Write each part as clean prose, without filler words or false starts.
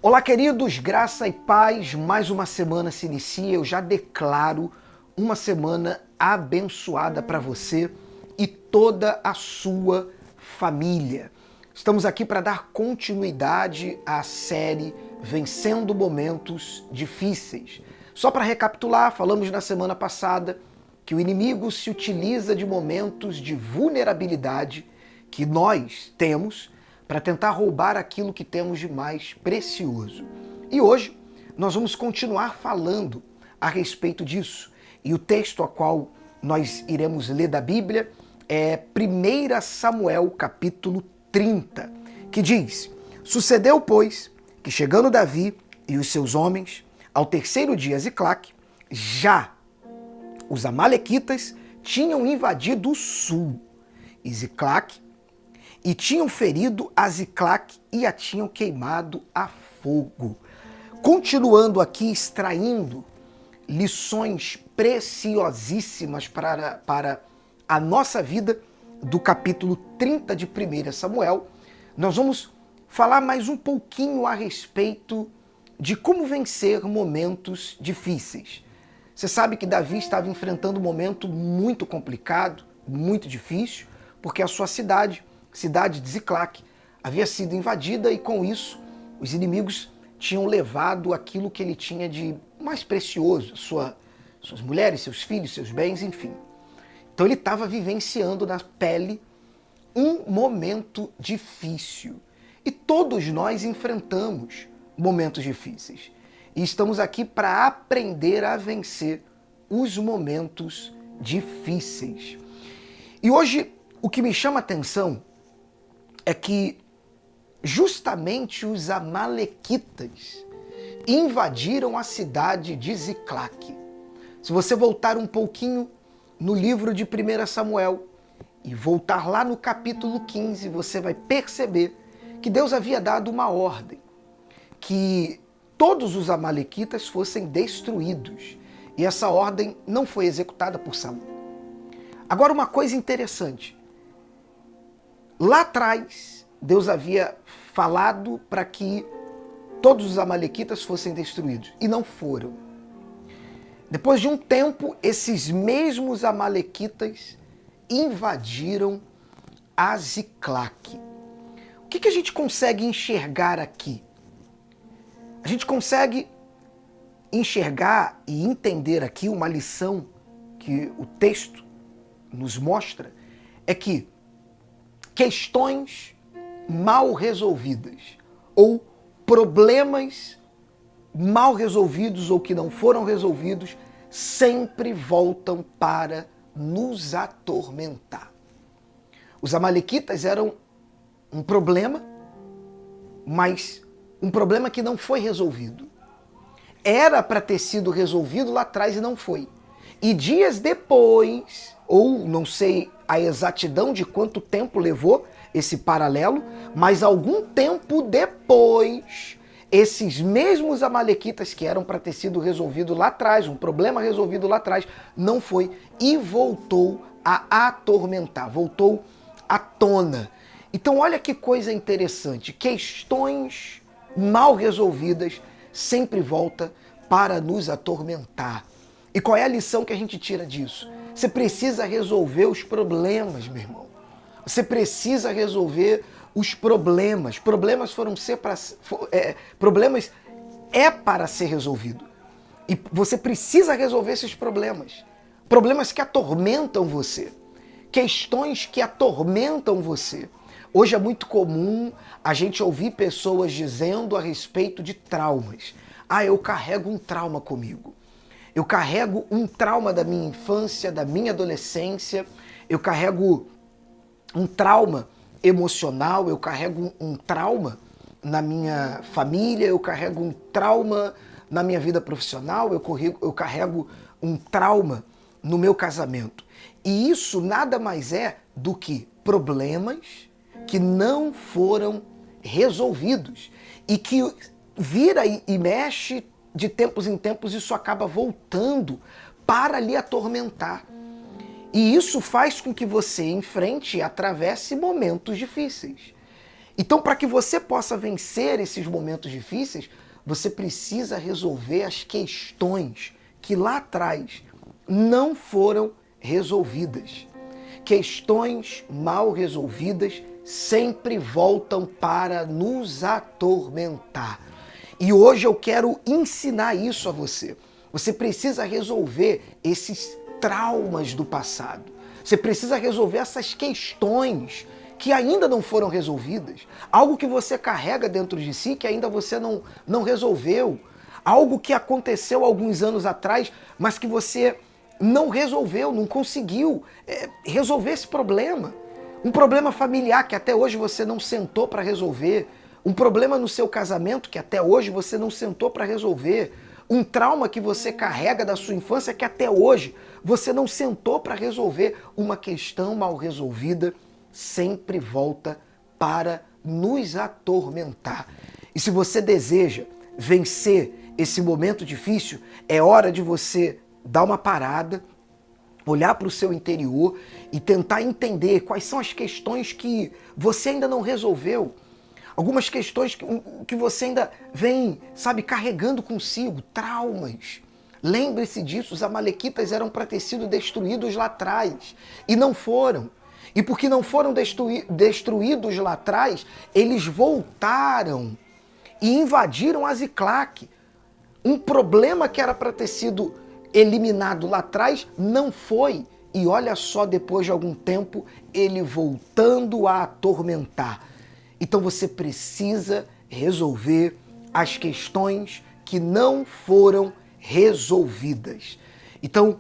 Olá, queridos, graça e paz. Mais uma semana se inicia. Eu já declaro uma semana abençoada para você e toda a sua família. Estamos aqui para dar continuidade à série Vencendo Momentos Difíceis. Só para recapitular, falamos na semana passada que o inimigo se utiliza de momentos de vulnerabilidade que nós temos para tentar roubar aquilo que temos de mais precioso. E hoje nós vamos continuar falando a respeito disso. E o texto a qual nós iremos ler da Bíblia é 1 Samuel, capítulo 30, que diz: Sucedeu, pois, que chegando Davi e os seus homens, ao terceiro dia Ziclague, já os amalequitas tinham invadido o sul. E Ziclague e tinham ferido a Ziclague e a tinham queimado a fogo. Continuando aqui, extraindo lições preciosíssimas para a nossa vida, do capítulo 30 de 1 Samuel, nós vamos falar mais um pouquinho a respeito de como vencer momentos difíceis. Você sabe que Davi estava enfrentando um momento muito complicado, muito difícil, porque a sua cidade de Ziclague, havia sido invadida e com isso os inimigos tinham levado aquilo que ele tinha de mais precioso, suas mulheres, seus filhos, seus bens, enfim. Então ele estava vivenciando na pele um momento difícil. E todos nós enfrentamos momentos difíceis. E estamos aqui para aprender a vencer os momentos difíceis. E hoje o que me chama a atenção é que justamente os amalequitas invadiram a cidade de Ziclague. Se você voltar um pouquinho no livro de 1 Samuel e voltar lá no capítulo 15, você vai perceber que Deus havia dado uma ordem, que todos os amalequitas fossem destruídos. E essa ordem não foi executada por Saul. Agora, uma coisa interessante. Lá atrás, Deus havia falado para que todos os amalequitas fossem destruídos, e não foram. Depois de um tempo, esses mesmos amalequitas invadiram a Ziclague. O que a gente consegue enxergar aqui? A gente consegue enxergar e entender aqui uma lição que o texto nos mostra, é que questões mal resolvidas ou problemas mal resolvidos ou que não foram resolvidos sempre voltam para nos atormentar. Os amalequitas eram um problema, mas um problema que não foi resolvido. Era para ter sido resolvido lá atrás e não foi. E dias depois, ou não sei a exatidão de quanto tempo levou esse paralelo, mas algum tempo depois, esses mesmos amalequitas que eram para ter sido resolvido lá atrás, um problema resolvido lá atrás, não foi e voltou a atormentar, voltou à tona. Então olha que coisa interessante, questões mal resolvidas sempre voltam para nos atormentar. E qual é a lição que a gente tira disso? Você precisa resolver os problemas, meu irmão. Você precisa resolver os problemas. Problemas é para ser resolvido. E você precisa resolver esses problemas. Problemas que atormentam você. Questões que atormentam você. Hoje é muito comum a gente ouvir pessoas dizendo a respeito de traumas. Ah, eu carrego um trauma comigo. Eu carrego um trauma da minha infância, da minha adolescência. Eu carrego um trauma emocional, eu carrego um trauma na minha família, eu carrego um trauma na minha vida profissional, eu carrego um trauma no meu casamento. E isso nada mais é do que problemas que não foram resolvidos e que vira e mexe de tempos em tempos, isso acaba voltando para lhe atormentar. E isso faz com que você enfrente e atravesse momentos difíceis. Então, para que você possa vencer esses momentos difíceis, você precisa resolver as questões que lá atrás não foram resolvidas. Questões mal resolvidas sempre voltam para nos atormentar. E hoje eu quero ensinar isso a você. Você precisa resolver esses traumas do passado. Você precisa resolver essas questões que ainda não foram resolvidas. Algo que você carrega dentro de si que ainda você não resolveu. Algo que aconteceu alguns anos atrás, mas que você não resolveu, não conseguiu resolver esse problema. Um problema familiar que até hoje você não sentou para resolver. Um problema no seu casamento que até hoje você não sentou para resolver. Um trauma que você carrega da sua infância que até hoje você não sentou para resolver. Uma questão mal resolvida sempre volta para nos atormentar. E se você deseja vencer esse momento difícil, é hora de você dar uma parada, olhar para o seu interior e tentar entender quais são as questões que você ainda não resolveu. Algumas questões que você ainda vem, sabe, carregando consigo, traumas. Lembre-se disso, os amalequitas eram para ter sido destruídos lá atrás e não foram. E porque não foram destruídos lá atrás, eles voltaram e invadiram a Ziclac. Um problema que era para ter sido eliminado lá atrás não foi. E olha só, depois de algum tempo, ele voltando a atormentar. Então você precisa resolver as questões que não foram resolvidas. Então,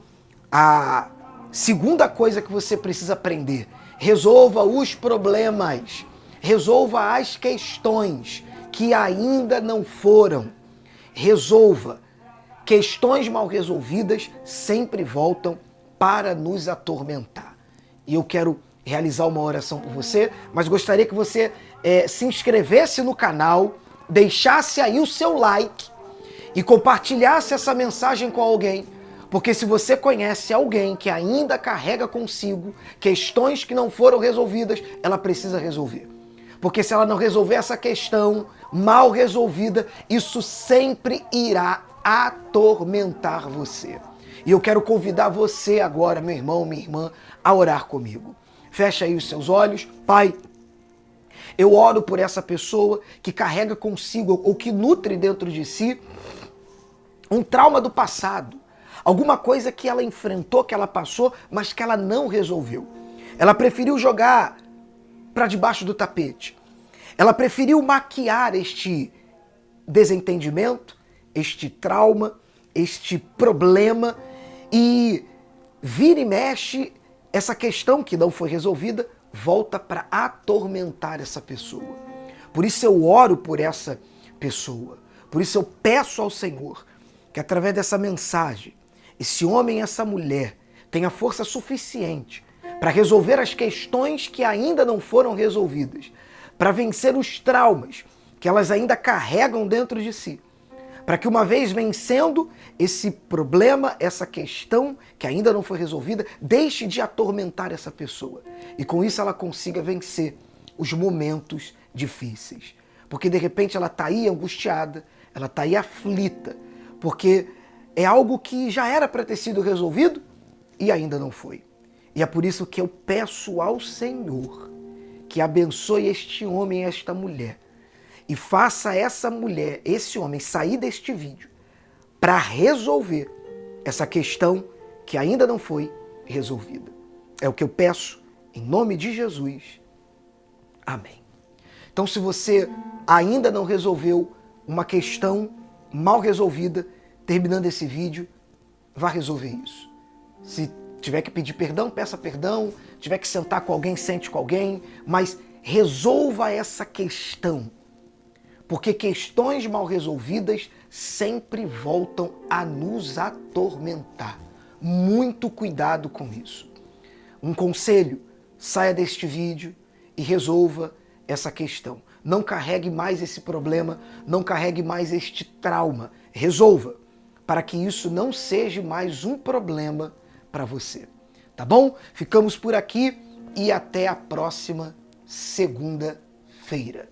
a segunda coisa que você precisa aprender: resolva os problemas, resolva as questões que ainda não foram. Resolva. Questões mal resolvidas sempre voltam para nos atormentar. E eu quero realizar uma oração por você, mas gostaria que você se inscrevesse no canal, deixasse aí o seu like e compartilhasse essa mensagem com alguém. Porque se você conhece alguém que ainda carrega consigo questões que não foram resolvidas, ela precisa resolver. Porque se ela não resolver essa questão mal resolvida, isso sempre irá atormentar você. E eu quero convidar você agora, meu irmão, minha irmã, a orar comigo. Fecha aí os seus olhos. Pai, eu oro por essa pessoa que carrega consigo ou que nutre dentro de si um trauma do passado. Alguma coisa que ela enfrentou, que ela passou, mas que ela não resolveu. Ela preferiu jogar para debaixo do tapete. Ela preferiu maquiar este desentendimento, este trauma, este problema e vira e mexe, essa questão que não foi resolvida volta para atormentar essa pessoa. Por isso eu oro por essa pessoa. Por isso eu peço ao Senhor que através dessa mensagem, esse homem e essa mulher tenha força suficiente para resolver as questões que ainda não foram resolvidas, para vencer os traumas que elas ainda carregam dentro de si, para que uma vez vencendo esse problema, essa questão que ainda não foi resolvida, deixe de atormentar essa pessoa. E com isso ela consiga vencer os momentos difíceis. Porque de repente ela está aí angustiada, ela está aí aflita, porque é algo que já era para ter sido resolvido e ainda não foi. E é por isso que eu peço ao Senhor que abençoe este homem e esta mulher e faça essa mulher, esse homem sair deste vídeo para resolver essa questão que ainda não foi resolvida. É o que eu peço em nome de Jesus. Amém. Então, se você ainda não resolveu uma questão mal resolvida, terminando esse vídeo, vá resolver isso. Se tiver que pedir perdão, peça perdão. Tiver que sentar com alguém, sente com alguém. Mas resolva essa questão. Porque questões mal resolvidas sempre voltam a nos atormentar. Muito cuidado com isso. Um conselho: saia deste vídeo e resolva essa questão. Não carregue mais esse problema, não carregue mais este trauma. Resolva, para que isso não seja mais um problema para você. Tá bom? Ficamos por aqui e até a próxima segunda-feira.